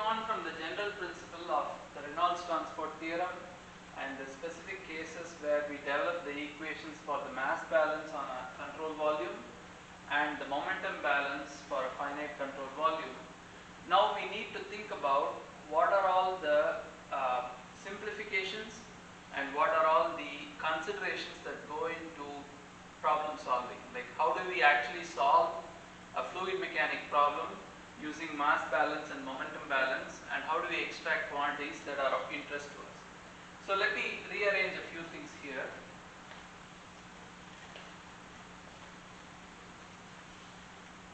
on from the general principle of the Reynolds transport theorem and the specific cases where we develop the equations for the mass balance on a control volume and the momentum balance for a finite control volume. Now we need to think about what are all the simplifications and what are all the considerations that go into problem solving. Like how do we actually solve a fluid mechanic problem using mass balance and momentum balance, and how do we extract quantities that are of interest to us. So let me rearrange a few things here.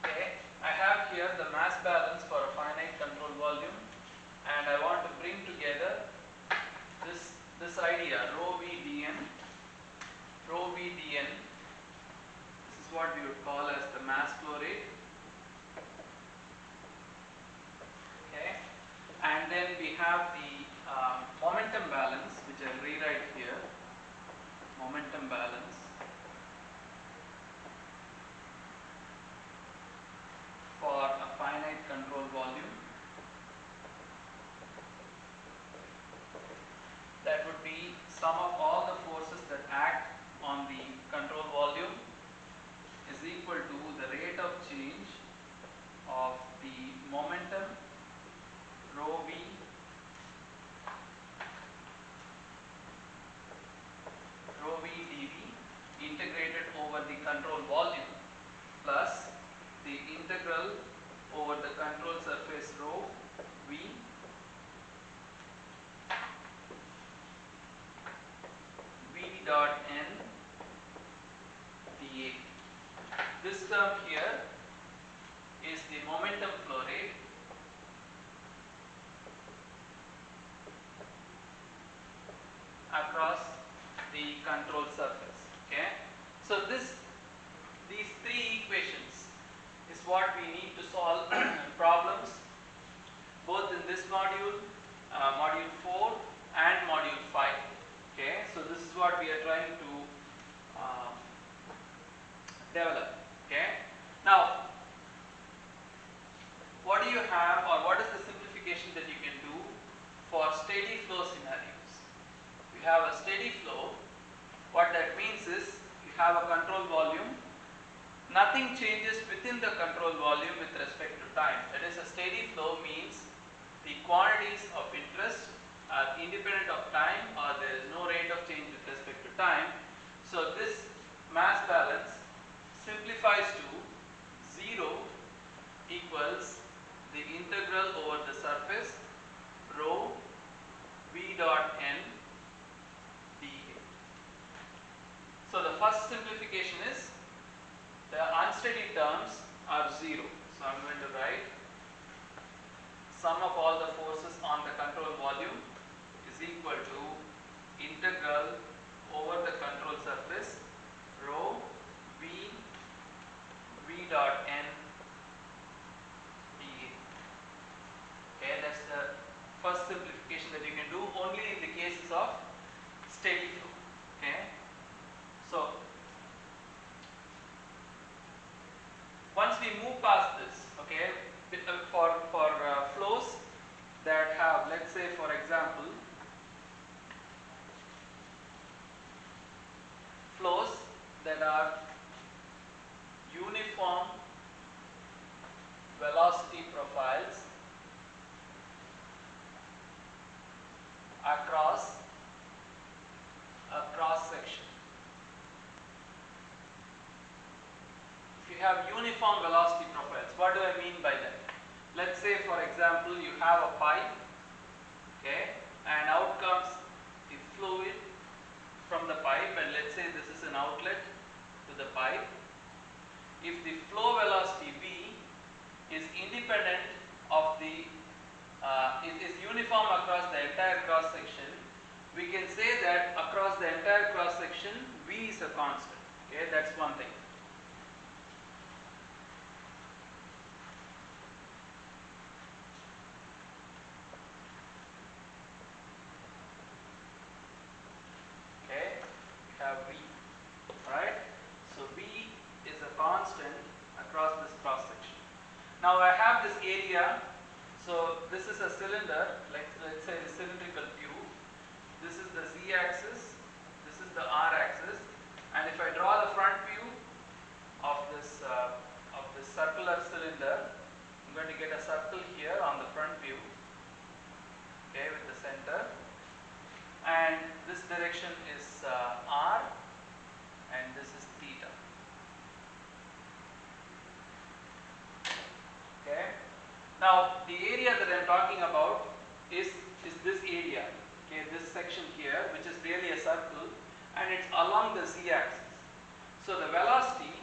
Okay, I have here the mass balance for a finite control volume, and I want to bring together this idea rho v dn. Rho v dn, this is what we would call as the mass flow rate. Okay, and then we have the momentum balance, which I'll rewrite here. Momentum balance for a finite control volume. That would be sum of all the forces that act on the control volume is equal to the rate of change of the momentum rho v dV integrated over the control volume plus the integral over the control surface rho v dot n dA. This term here is the momentum flow rate across the control surface. Okay, so these three equations is what we need to solve problems both in this module, module 4 and module 5. Okay, so this is what we are trying to develop. Okay, now what do you have, or what is the simplification that you can do for steady flow scenarios? You have a steady flow. What that means is you have a control volume. Nothing changes within the control volume with respect to time. That is, a steady flow means the quantities of interest are independent of time, or there is no rate of change with respect to time. So this mass balance simplifies to 0 equals the integral over the surface rho v dot n dA. So the first simplification is the unsteady terms are 0. So I am going to write sum of all the forces on the control volume is equal to integral over the control surface rho v dot n dA. Okay, that's the first simplification that you can do only in the cases of steady flow. Okay, so once we move past this, okay, for flows that have, let's say for example, flows that are uniform velocity profiles across a cross section. If you have uniform velocity profiles, what do I mean by that? Let's say for example you have a pipe, okay, and out comes the fluid from the pipe, and let's say this is an outlet to the pipe. If the flow velocity v is independent of the is uniform across the entire cross section, we can say that across the entire cross section v is a constant. Okay, that's one thing. Okay, we have v, right? So v is a constant across this cross section. Now I have this area, So this is a cylinder, like let's say the cylindrical tube. This is the z-axis, this is the r-axis, and if I draw the front view of this circular cylinder, I'm going to get a circle here on the front view, okay, with the center, and this direction is r, and this is theta. Okay. Now the area that I am talking about is this area, okay, this section here, which is really a circle, and it's along the z-axis. So the velocity,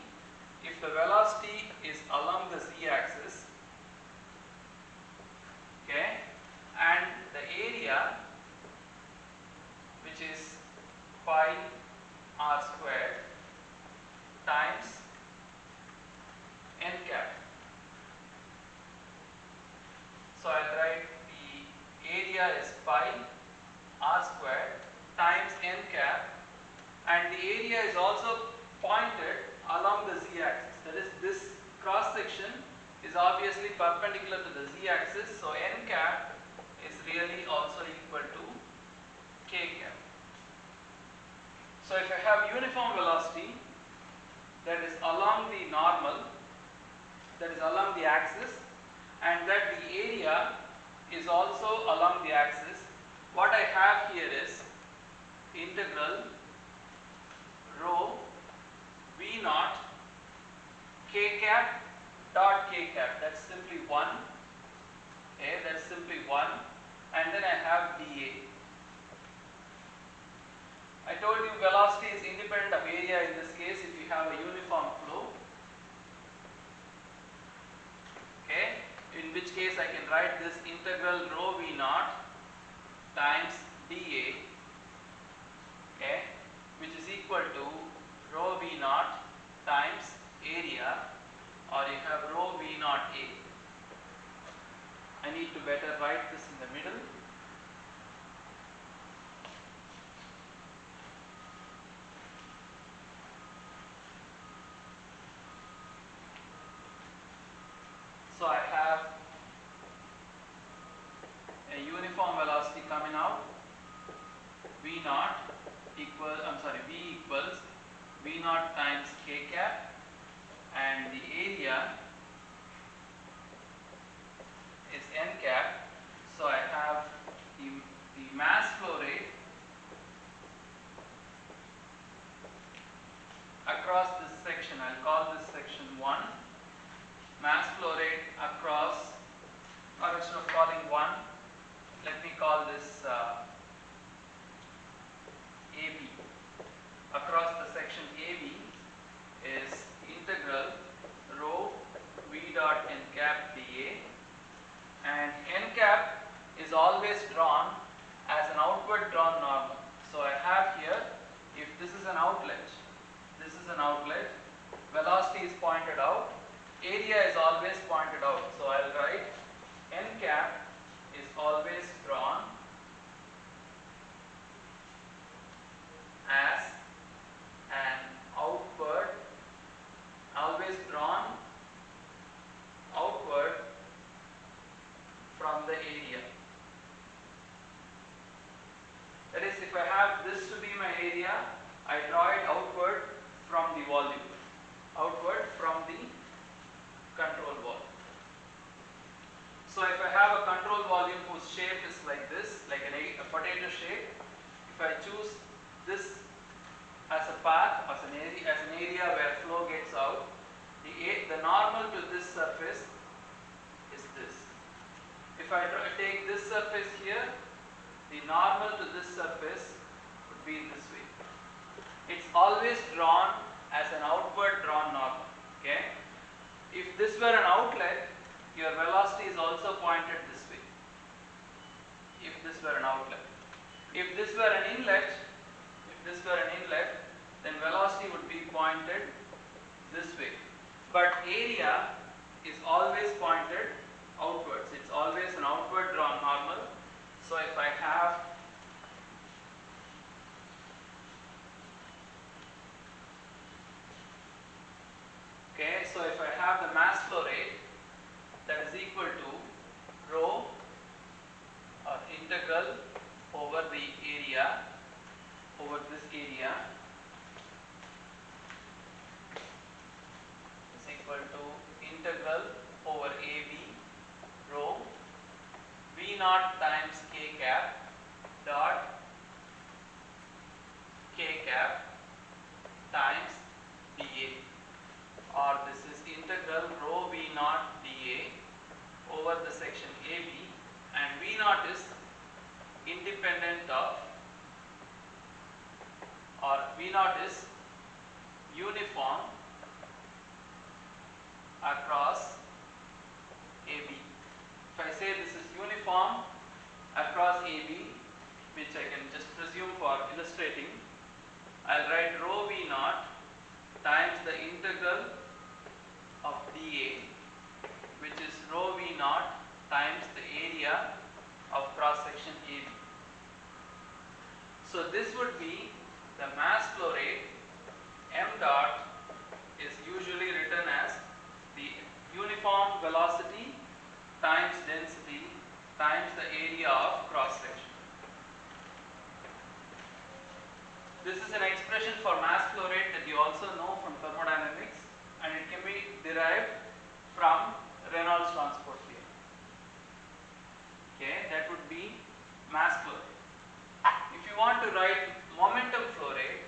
if the velocity is along the z-axis, okay, and the area, which is pi r squared times n cap. So I'll write the area is pi r squared times n cap, and the area is also pointed along the z-axis. That is, this cross section is obviously perpendicular to the z-axis, so n cap is really also equal to k cap. So if I have uniform velocity that is along the normal, that is along the axis, and that the area is also along the axis, what I have here is integral rho v naught k cap dot k cap. That's simply 1. Okay, that's simply 1, and then I have dA. I told you velocity is independent of area in this case if you have a uniform flow. Okay, in which case I can write this integral rho v naught times dA, okay, which is equal to rho v naught times area, or you have rho v naught A. I need to better write this in the middle. So I have a uniform velocity coming out, v naught equals, v equals v naught times k cap, and the area is n cap. So I have the mass flow rate across this section. I'll call this section 1. Mass flow rate across, or instead of calling 1, let me call this AB. Across the section AB is integral rho v dot n cap dA, and n cap is always drawn as an outward drawn normal. So I have here, if this is an outlet, velocity is pointed out, area is always pointed out. So I'll write n cap is always drawn as an outward, always drawn outward from the area. That is, if I have this to be my area, I draw it outward from the volume, outward from the control volume. So if I have a control volume whose shape is like this, like a potato shape, if I choose this as a path, as an area where flow gets out, the normal to this surface is this. If I take this surface here, the normal to this surface would be this way. It's always drawn as an outward drawn normal. Okay. If this were an outlet, your velocity is also pointed this way. If this were an outlet, if this were an inlet, then velocity would be pointed this way. But area is always pointed outwards. It's always an outward drawn normal. So if I have the mass flow rate, that is equal to rho naught times k cap dot k cap times dA, or this is integral rho v naught dA over the section AB, and v naught is independent of, or v naught is uniform across AB. If I say this is uniform across AB, which I can just presume for illustrating, I'll write rho v naught times the integral of dA, which is rho v naught times the area of cross section AB. So this would be the mass flow rate. M dot is usually written as the uniform velocity times density times the area of cross section. This is an expression for mass flow rate that you also know from thermodynamics, and it can be derived from Reynolds transport theory. Okay, that would be mass flow rate. If you want to write momentum flow rate,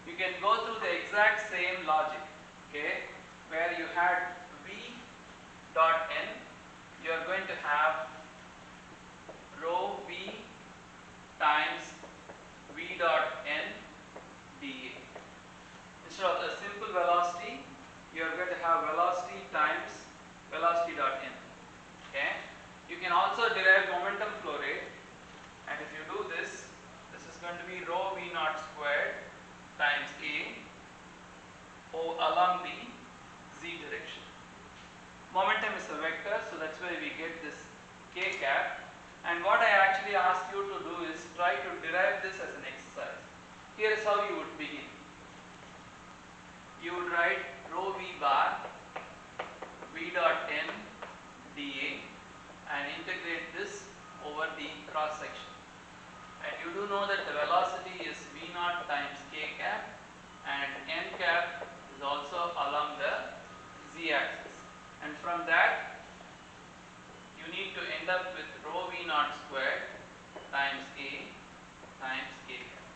you can go through the exact same logic, okay, where you had v dot n, you are going to have rho v times v dot n dA. Instead of a simple velocity, you are going to have velocity times velocity dot n. Okay, you can also derive momentum flow rate, and if you do this, this is going to be rho v naught squared times a along the z direction. Momentum is a vector, so that's why we get this k cap. And what I actually ask you to do is try to derive this as an exercise. Here is how you would begin. You would write rho v bar v dot n dA and integrate this over the cross section. And you do know that the velocity is v naught times k cap, and n cap is also along the z axis. And from that, you need to end up with rho v naught squared times a times k cap.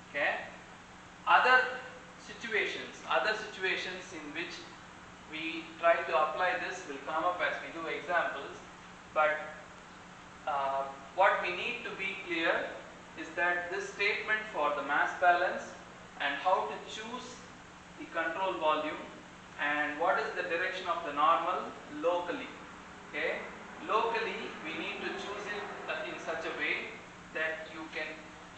Okay. Other situations in which we try to apply this will come up as we do examples, but what we need to be clear is that this statement for the mass balance and how to choose the control volume and what is the direction of the normal locally. Okay, locally we need to choose it in such a way that you can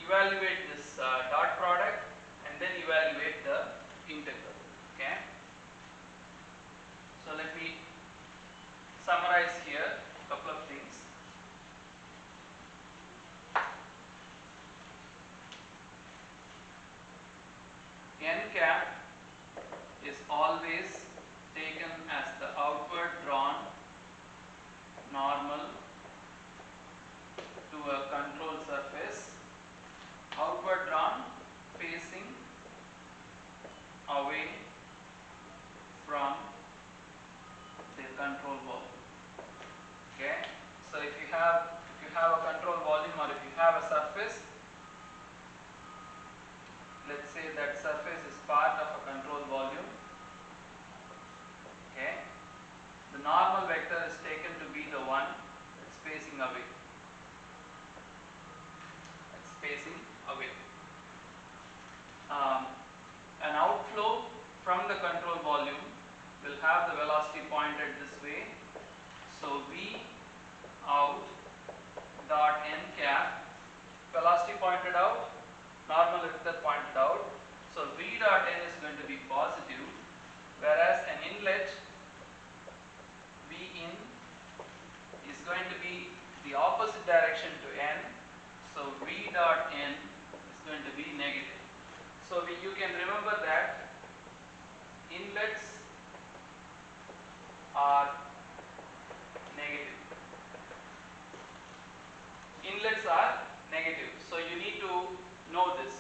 evaluate this dot product and then evaluate the integral. Okay, so let me summarize here a couple of things. N cap is always taken as the outward drawn normal to a control surface, outward drawn facing away from the control volume. Okay, so if you have a control volume, or if you have a surface, let's say that surface is part of a control volume. Okay, the normal vector is taken to be the one that's facing away. That's facing away. An outflow from the control volume will have the velocity pointed this way. So v out dot n cap, velocity pointed out, normal vector pointed out. So v dot n is going to be positive, whereas an inlet v in is going to be the opposite direction to n. So v dot n is going to be negative. So you can remember that inlets are negative. Inlets are negative. So you need to know this.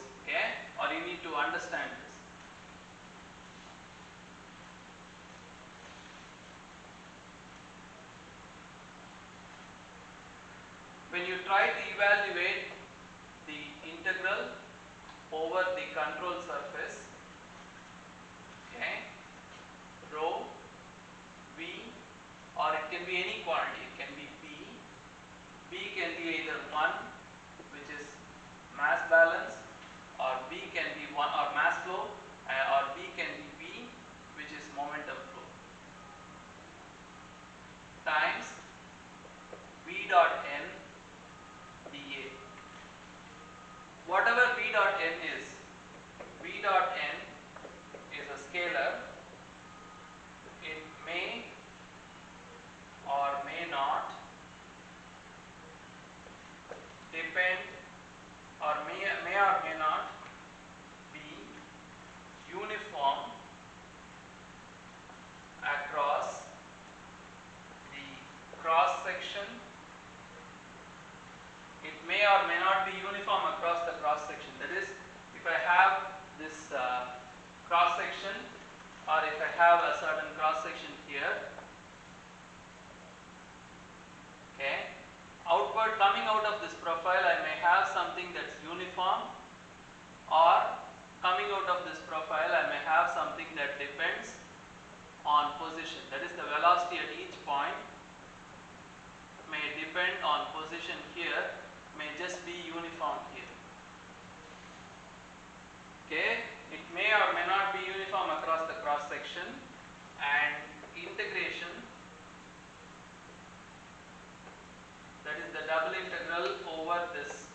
or you need to understand this. When you try to evaluate the integral over the control surface, okay, rho, V, or it can be any quantity, it can be B. B can be either 1, which is mass balance, or B can be 1 or mass flow, or B can be V, which is momentum flow, times V dot n dA. Whatever V dot n is, V dot n is a scalar. It may or may not depend, or may not be uniform across the cross section. It may or may not be uniform across the cross section. That is, if I have this cross section, or if I have a certain cross section here, okay, outward coming out of this profile, I may have something that's uniform, or coming out of this profile, I may have something that depends on position. That is, the velocity at each point may depend on position here, may just be uniform here. Okay, it may or may not be uniform across the cross section, and integration, that is the double integral over this,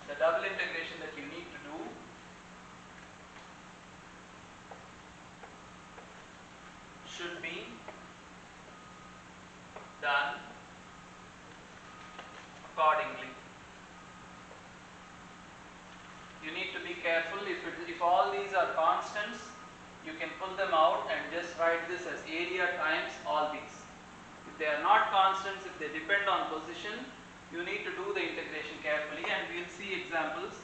the double integration that you need to do should be done accordingly. You need to be careful. If all these are constants, you can pull them out and just write this as area times all these. If they are not constants, if they depend on position, you need to do the integration carefully, and we will see examples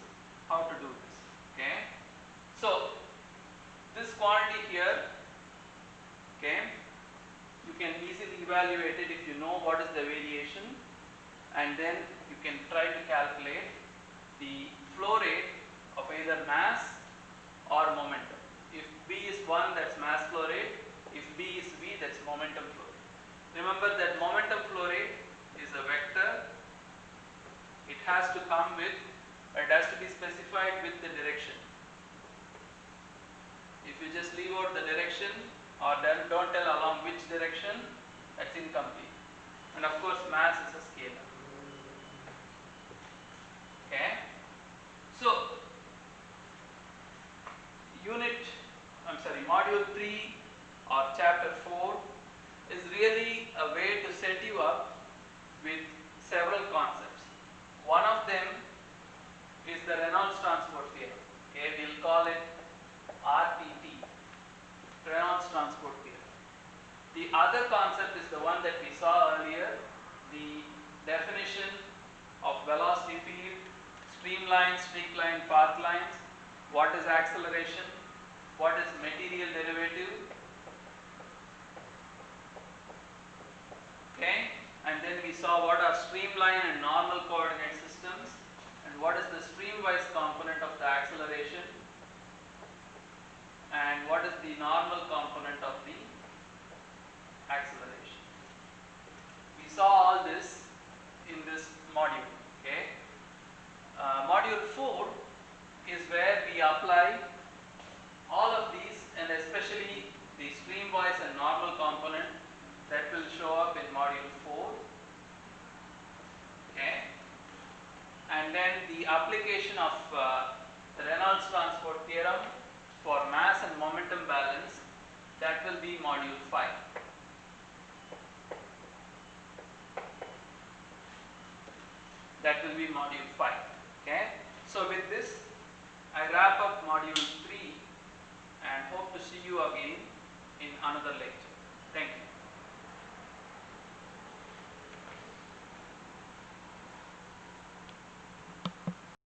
how to do this. Okay, so this quantity here, okay, you can easily evaluate it if you know what is the variation, and then you can try to calculate the flow rate of either mass or momentum. If B is 1, that's mass flow rate. If B is V, that's momentum flow rate. Remember that momentum flow rate is a vector. It has to come with, it has to be specified with the direction. If you just leave out the direction, or then don't tell along which direction, that's incomplete. And of course, mass is a scalar. Okay, so module 3 or chapter 4 is really a way to set you up with several concepts. One of them is the Reynolds transport theorem. Okay, we'll call it RTT, Reynolds transport theorem. The other concept is the one that we saw earlier, the definition of velocity field, streamlines, streak line, path lines, what is acceleration, what is material derivative, okay, and then we saw what are streamline and normal coordinate systems, and what is the streamwise component of the acceleration, and what is the normal component of the acceleration. We saw all this in this module. Okay, module 4 is where we apply all of these, and especially the streamwise and normal component that will show up in module 4. Okay, and then the application of the Reynolds transport theorem for mass and momentum balance, that will be module 5. That will be module 5. Okay, so with this I wrap up module 3 and hope to see you again in another lecture. Thank you.